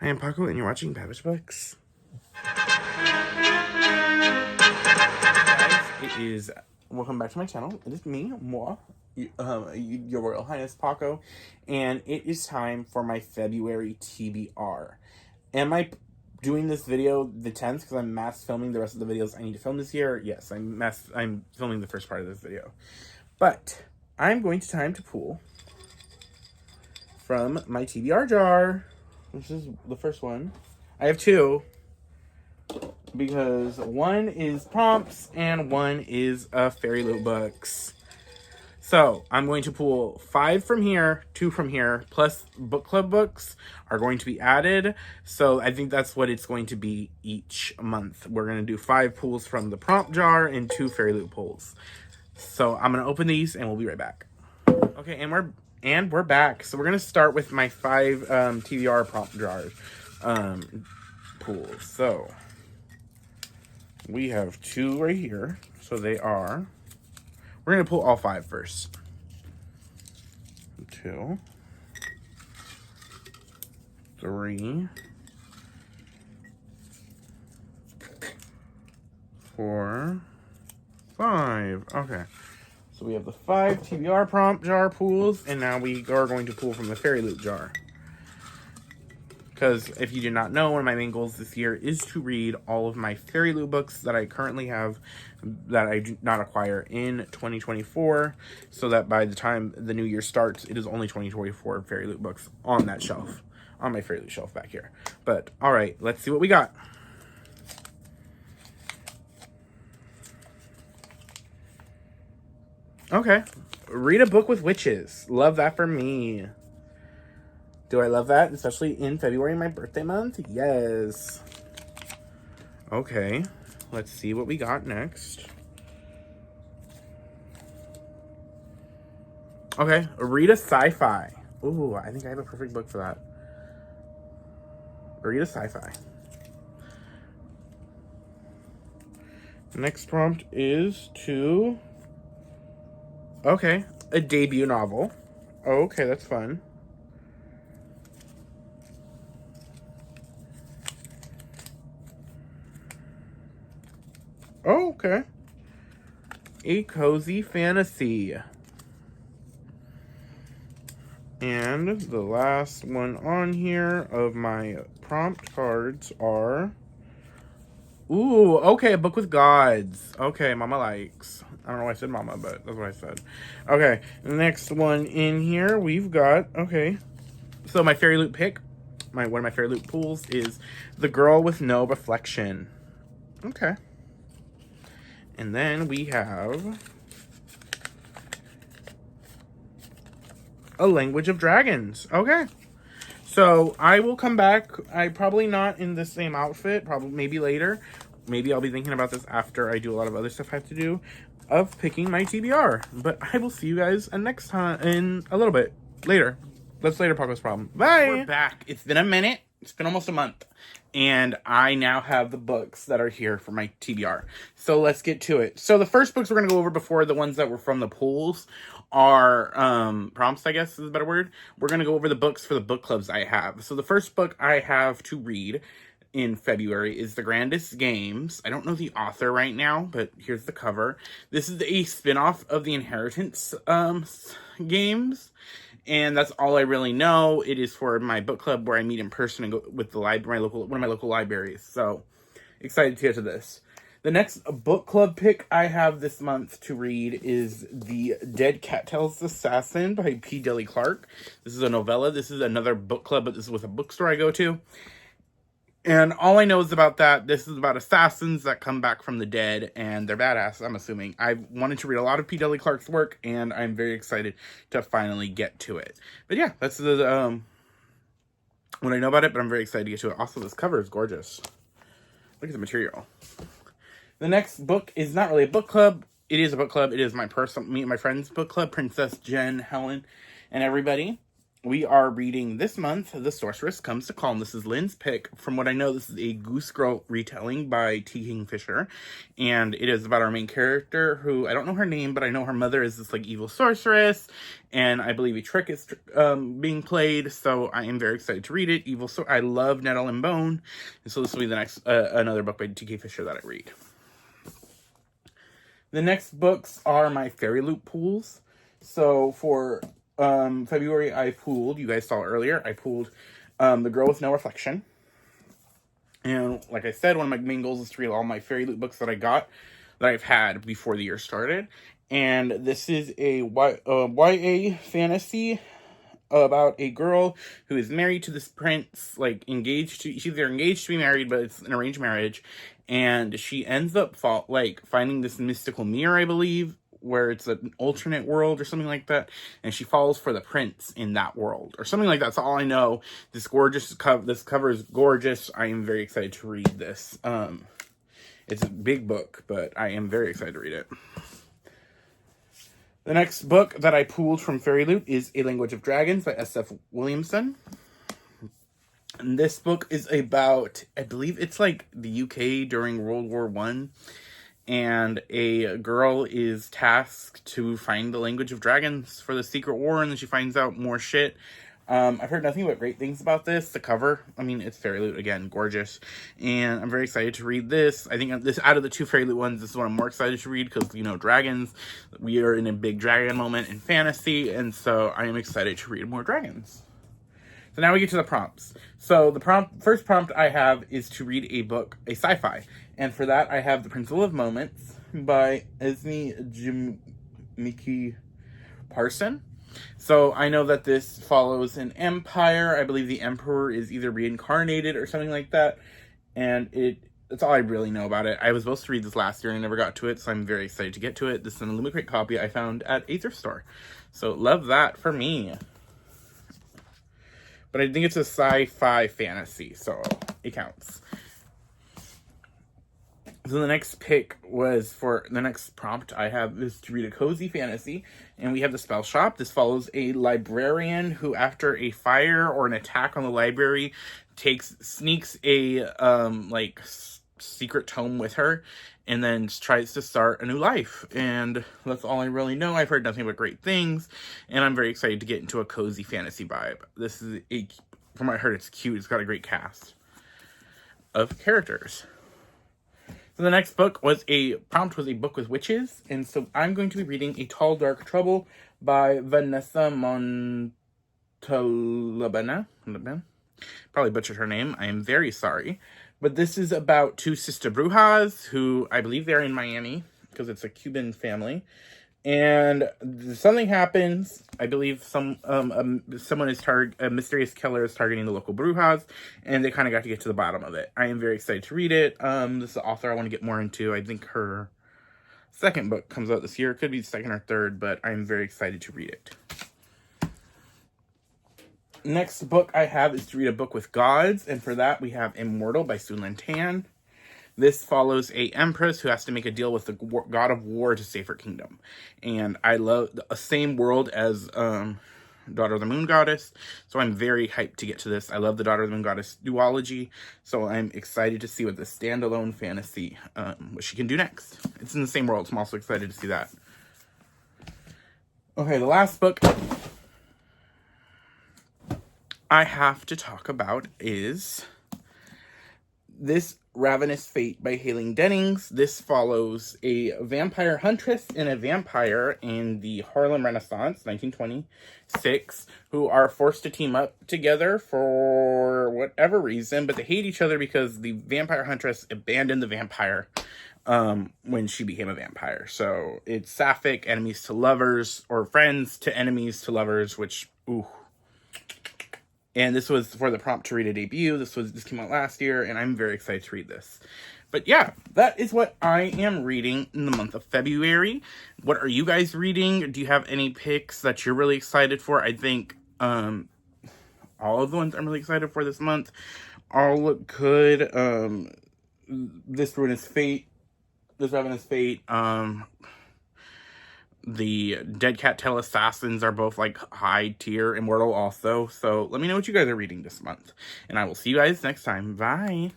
I am Paco, and you're watching Babbage Books. Guys, welcome back to my channel. It is me, moi, your Royal Highness Paco, and it is time for my February TBR. Am I doing this video the 10th because I'm mass filming the rest of the videos I need to film this year? Yes, I'm filming the first part of this video. But I'm going to pull from my TBR jar. This is the first one. I have two, because one is prompts and one is Fairy Loot books. So I'm going to pull 5 from here, 2 from here, plus book club books are going to be added. So I think that's what it's going to be each month. We're going to do 5 pulls from the prompt jar and 2 Fairy Loot pulls. So I'm going to open these and we'll be right back. Okay, and we're back. So we're going to start with my 5 TBR prompt jars pulls. So we have 2 right here. So we're going to pull all 5 first. 2, 3, 4, 5. Okay. So we have the 5 TBR prompt jar pools, and now we are going to pull from the Fairy Loot jar. Because if you did not know, one of my main goals this year is to read all of my Fairy Loot books that I currently have that I do not acquire in 2024, so that by the time the new year starts, it is only 2024 Fairy Loot books on that shelf, on my Fairy Loot shelf back here. But, alright, let's see what we got. Okay. Read a book with witches. Love that for me. Do I love that? Especially in February, my birthday month? Yes. Okay. Let's see what we got next. Okay. Read a sci-fi. Ooh, I think I have a perfect book for that. Read a sci-fi. Next prompt is to... Okay. A debut novel. Okay, that's fun. Oh, okay. A cozy fantasy. And the last one on here of my prompt cards are... Ooh, okay, a book with gods. Okay, mama likes. I don't know why I said mama, but that's what I said. Okay, the next one in here, we've got... Okay, so my Fairy Loot pick, one of my Fairy Loot pools is The Girl with No Reflection. Okay. And then we have A Language of Dragons. Okay. So I will come back. I probably not in the same outfit. Probably maybe later. Maybe I'll be thinking about this after I do a lot of other stuff I have to do of picking my TBR. But I will see you guys next time in a little bit. Later. That's later Paco's problem. Bye. We're back. It's been a minute. It's been almost a month. And I now have the books that are here for my TBR. So let's get to it. So the first books we're going to go over before the ones that were from the pools are prompts, I guess is a better word. We're going to go over the books for the book clubs I have. So the first book I have to read in February is The Grandest Games. I don't know the author right now, but here's the cover. This is a spin-off of the Inheritance games. And that's all I really know. It is for my book club where I meet in person and go with the one of my local libraries. So excited to get to this. The next book club pick I have this month to read is The Dead Cattail's Assassin by P. Deli Clark. This is a novella. This is another book club, but this is with a bookstore I go to. And all I know is about that. This is about assassins that come back from the dead, and they're badass, I'm assuming. I've wanted to read a lot of P. Deli Clark's work, and I'm very excited to finally get to it. But yeah, that's the what I know about it, but I'm very excited to get to it. Also, this cover is gorgeous. Look at the material. The next book is not really a book club. It is a book club. It is me and my friend's book club, Princess Jen, Helen, and everybody. we are reading this month, The Sorceress Comes to Call. And this is Lynn's pick. From what I know, this is a Goose Girl retelling by T. Kingfisher. And it is about our main character, who, I don't know her name, but I know her mother is this, like, evil sorceress. And I believe a trick is being played. So I am very excited to read it. I love Nettle and Bone. And so this will be the next, another book by T. Kingfisher that I read. The next books are my Fairy Loot pools. So for February, I pooled, you guys saw earlier, I pooled The Girl with No Reflection. And like I said, one of my main goals is to read all my Fairy Loot books that I've had before the year started. And this is a YA fantasy about a girl who is married to this prince, like she's either engaged to be married, but it's an arranged marriage, and she ends up finding this mystical mirror, I believe, where it's an alternate world or something like that, and she falls for the prince in that world or something like that. That's all I know. This cover is gorgeous. I am very excited to read this. It's a big book, but I am very excited to read it. The next book that I pulled from Fairy Loot is A Language of Dragons by S.F. Williamson. And this book is about, I believe it's like the UK during World War One, and a girl is tasked to find the language of dragons for the secret war, and then she finds out more shit. I've heard nothing but great things about this. The cover, I mean, it's Fairy Loot again, gorgeous, and I'm very excited to read this. I think this, out of the two Fairy Loot ones, this is one I'm more excited to read because, you know, dragons, we are in a big dragon moment in fantasy, and so I am excited to read more dragons. So now we get to the prompts. So the first prompt I have is to read a book, a sci-fi, and for that I have The Principle of Moments by Esme Jimiki Parson. So I know that this follows an empire. I believe the emperor is either reincarnated or something like that. And that's all I really know about it. I was supposed to read this last year and I never got to it, so I'm very excited to get to it. This is an Illumicrate copy I found at a thrift store. So love that for me. But I think it's a sci-fi fantasy, so it counts. So the next prompt I have is to read a cozy fantasy, and we have The Spell Shop. This follows a librarian who, after a fire or an attack on the library, sneaks a secret tome with her, and then tries to start a new life. And that's all I really know. I've heard nothing but great things, and I'm very excited to get into a cozy fantasy vibe. From what I heard, it's cute. It's got a great cast of characters. So the next book was a book with witches, and so I'm going to be reading A Tall Dark Trouble by Vanessa Montalbana. Probably butchered her name. I am very sorry. But this is about two sister brujas who, I believe they're in Miami, because it's a Cuban family. And something happens. I believe a mysterious killer is targeting the local brujas, and they kind of got to get to the bottom of it. I am very excited to read it. This is the author I want to get more into. I think her second book comes out this year. It could be second or third, but I'm very excited to read it. Next book I have is to read a book with gods, and for that we have Immortal by Sun Lan Tan. This follows a empress who has to make a deal with the god of war to save her kingdom. And I love the same world as Daughter of the Moon Goddess, so I'm very hyped to get to this. I love the Daughter of the Moon Goddess duology, so I'm excited to see what the standalone fantasy, what she can do next. It's in the same world, so I'm also excited to see that. Okay, the last book I have to talk about is This Ravenous Fate by Hailing Dennings. This follows a vampire huntress and a vampire in the Harlem Renaissance, 1926, who are forced to team up together for whatever reason, but they hate each other because the vampire huntress abandoned the vampire when she became a vampire. So it's sapphic, enemies to lovers, or friends to enemies to lovers, which, ooh. And this was for the prompt to read a debut. This came out last year, and I'm very excited to read this. But yeah, that is what I am reading in the month of February. What are you guys reading? Do you have any picks that you're really excited for? I think all of the ones I'm really excited for this month all look good. This Ravenous Fate. The Dead Cat Tail Assassins are both like high tier Immortal also. So let me know what you guys are reading this month. And I will see you guys next time. Bye.